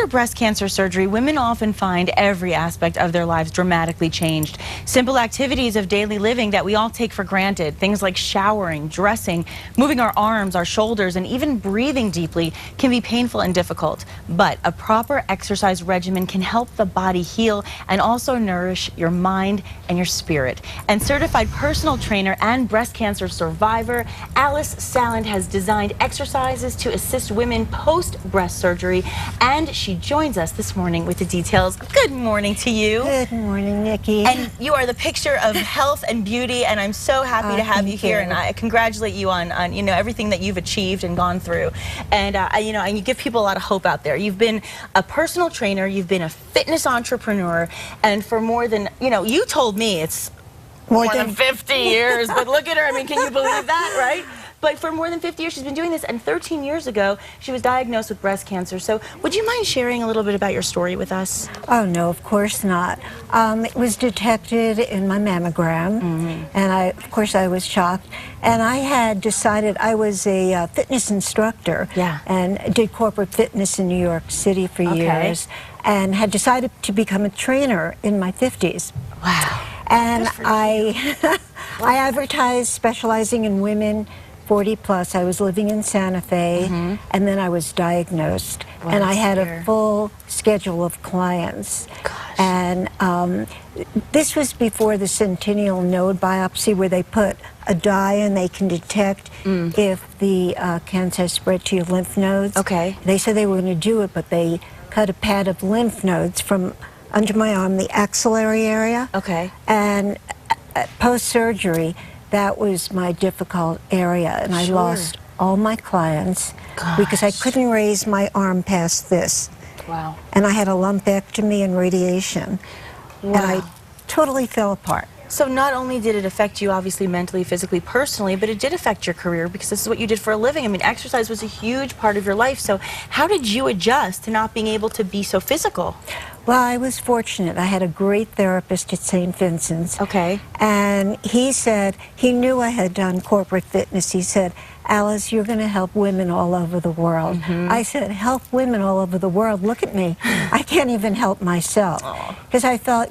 After breast cancer surgery, women often find every aspect of their lives dramatically changed. Simple activities of daily living that we all take for granted, things like showering, dressing, moving our arms, our shoulders, and even breathing deeply can be painful and difficult. But a proper exercise regimen can help the body heal and also nourish your mind and your spirit. And certified personal trainer and breast cancer survivor Alice Saland has designed exercises to assist women post-breast surgery, and she joins us this morning with the details. Good morning to you. Good morning, Nikki. And you are the picture of health and beauty, and I'm so happy to have you here. And I congratulate you on everything that you've achieved and gone through. And and you give people a lot of hope out there. You've been a personal trainer, you've been a fitness entrepreneur, and for more than you told me it's more than 50 years. But look at her. I mean, can you believe that, right? But for more than 50 years, she's been doing this, and 13 years ago, she was diagnosed with breast cancer. So would you mind sharing a little bit about your story with us? Oh, no, of course not. It was detected in my mammogram, and of course, I was shocked. And I had decided I was a fitness instructor and did corporate fitness in New York City for years, and had decided to become a trainer in my 50s. Wow. And I advertised specializing in women 40 plus. I was living in Santa Fe, and then I was diagnosed. And I had a full schedule of clients. Gosh. And this was before the sentinel node biopsy, where they put a dye and they can detect if the cancer has spread to your lymph nodes. Okay. They said they were going to do it, but they cut a pad of lymph nodes from under my arm, the axillary area. Okay. And post-surgery, that was my difficult area, and I lost all my clients because I couldn't raise my arm past this. Wow. And I had a lumpectomy and radiation, and I totally fell apart. So not only did it affect you, obviously, mentally, physically, personally, but it did affect your career because this is what you did for a living. I mean, exercise was a huge part of your life. So how did you adjust to not being able to be so physical? Well, I was fortunate. I had a great therapist at St. Vincent's. Okay. And he said, he knew I had done corporate fitness. He said, Alice, you're going to help women all over the world. I said, help women all over the world? Look at me. I can't even help myself. Because I felt,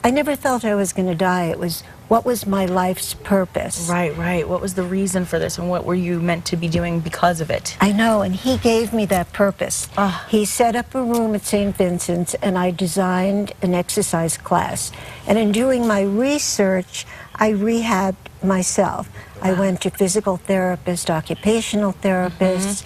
I never felt I was going to die. It was, what was my life's purpose? Right, right. What was the reason for this, and what were you meant to be doing because of it? I know, and he gave me that purpose. He set up a room at St. Vincent's, and I designed an exercise class. And in doing my research, I rehabbed myself. I went to physical therapists, occupational therapists.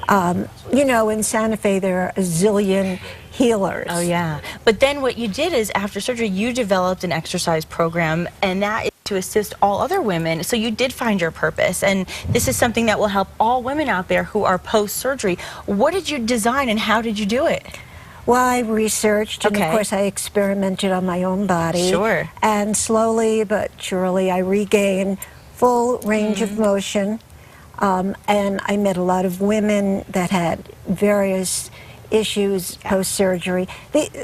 In Santa Fe, there are a zillion healers. Oh, yeah. But then what you did is, after surgery, you developed an exercise program, and that is to assist all other women. So you did find your purpose, and this is something that will help all women out there who are post-surgery. What did you design, and how did you do it? Well, I researched, and of course I experimented on my own body. Sure. And slowly but surely I regained full range of motion. And I met a lot of women that had various issues post-surgery.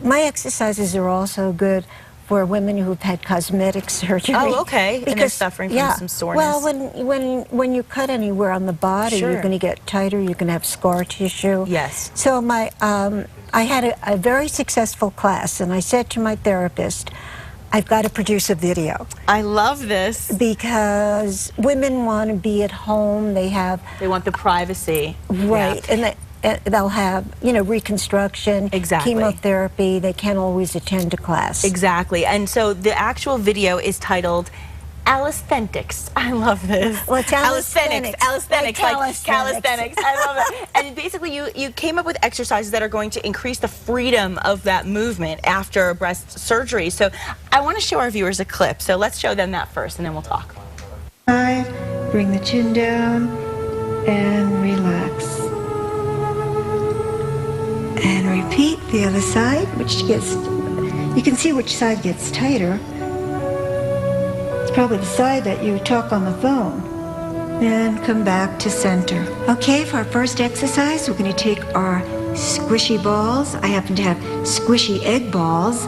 My exercises are also good for women who've had cosmetic surgery. Oh, okay. Because, and they're suffering from some soreness. Well, when you cut anywhere on the body, you're going to get tighter. You can have scar tissue. Yes. So I had a very successful class, and I said to my therapist, I've got to produce a video. I love this. Because women want to be at home. They want the privacy. Right. And they'll have, reconstruction, chemotherapy. They can't always attend a class. Exactly. And so the actual video is titled Calisthenics. I love this. Well, it's calisthenics, like calisthenics. I love it. And basically, you came up with exercises that are going to increase the freedom of that movement after breast surgery. So I want to show our viewers a clip. So let's show them that first, and then we'll talk. Bring the chin down and relax. And repeat the other side, you can see which side gets tighter. It's probably the side that you talk on the phone. And come back to center. Okay, for our first exercise, we're going to take our squishy balls. I happen to have squishy egg balls.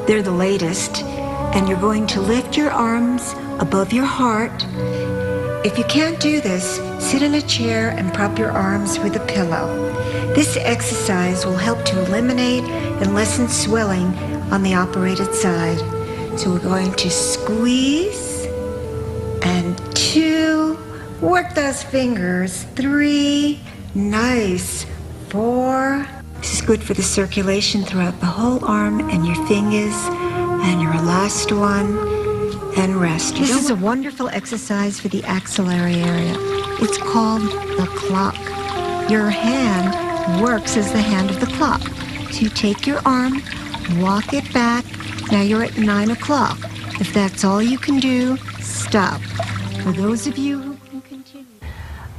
They're the latest. And you're going to lift your arms above your heart. If you can't do this, sit in a chair and prop your arms with a pillow. This exercise will help to eliminate and lessen swelling on the operated side. So we're going to squeeze, and 2, work those fingers, 3, nice, 4. This is good for the circulation throughout the whole arm and your fingers, and your last one, and rest. This is a wonderful exercise for the axillary area. It's called the clock. Your hand works as the hand of the clock. So you take your arm, walk it back. Now you're at 9 o'clock. If that's all you can do, stop. For those of you who can continue.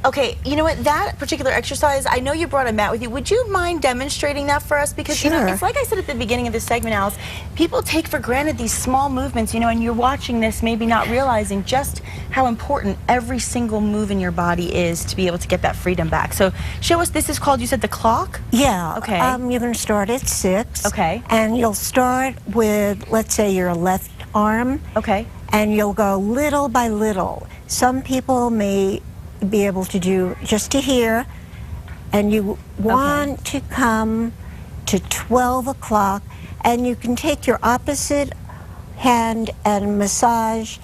Okay, you know what, that particular exercise, I know you brought a mat with you. Would you mind demonstrating that for us? Because, you know, it's like I said at the beginning of this segment, Alice, people take for granted these small movements, you know, and you're watching this maybe not realizing just how important every single move in your body is to be able to get that freedom back. So show us, this is called, you said the clock? Yeah. Okay. You're going to start at 6. Okay. And you'll start with, let's say, your left arm. Okay. And you'll go little by little. Some people may be able to do just to here, and you want to come to 12 o'clock, and you can take your opposite hand and massage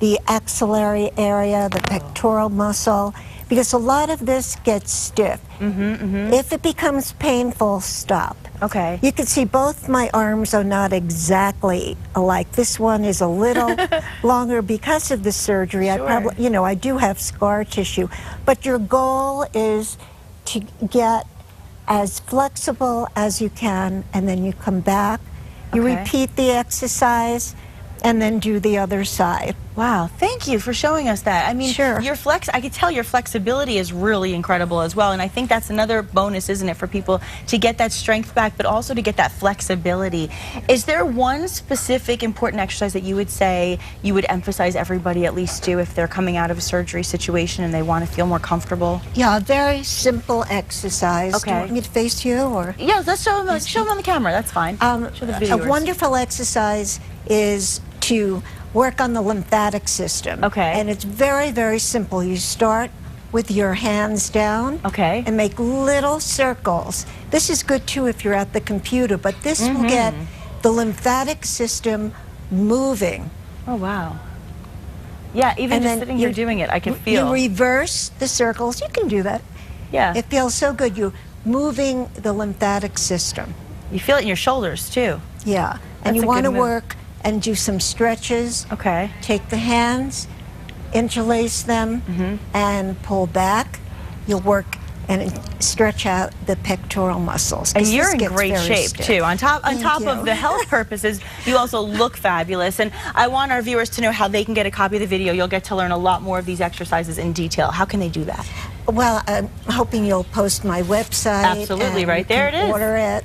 the axillary area, the pectoral muscle, because a lot of this gets stiff. If it becomes painful, stop. Okay. You can see both my arms are not exactly alike. This one is a little longer because of the surgery. Sure. I probably, you know, I do have scar tissue. But your goal is to get as flexible as you can, and then you come back. You repeat the exercise, and then do the other side. Wow, thank you for showing us that. I mean, your I could tell your flexibility is really incredible as well, and I think that's another bonus, isn't it, for people to get that strength back, but also to get that flexibility. Is there one specific important exercise that you would say you would emphasize everybody at least do if they're coming out of a surgery situation and they want to feel more comfortable? Yeah, a very simple exercise. Do you want me to face you, or? Yeah, let's show them on the camera, that's fine. Show the A viewers. wonderful exercise is to work on the lymphatic system. And it's very, very simple. You start with your hands down and make little circles. This is good too if you're at the computer, but this will get the lymphatic system moving. Oh, wow. Yeah, even just sitting here doing it, I can feel. You reverse the circles. You can do that. Yeah. It feels so good. You're moving the lymphatic system. You feel it in your shoulders too. Yeah. And you want to work and do some stretches. Take the hands, interlace them, and pull back. You'll work and stretch out the pectoral muscles. And you're in great shape too. On top of the health purposes, you also look fabulous. And I want our viewers to know how they can get a copy of the video. You'll get to learn a lot more of these exercises in detail. How can they do that? Well, I'm hoping you'll post my website. Absolutely, right there it is. Order it.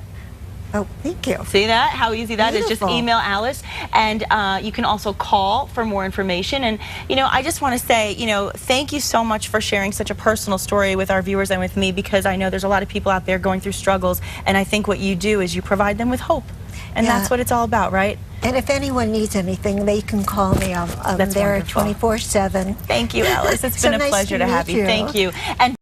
Oh, thank you. See that? How easy that is. Just Beautiful. email Alice, and you can also call for more information. And, you know, I just want to say, you know, thank you so much for sharing such a personal story with our viewers and with me, because I know there's a lot of people out there going through struggles, and I think what you do is you provide them with hope. And that's what it's all about, right? And if anyone needs anything, they can call me. I'm there 24/7. Thank you, Alice. It's been a pleasure to have you. Thank you. And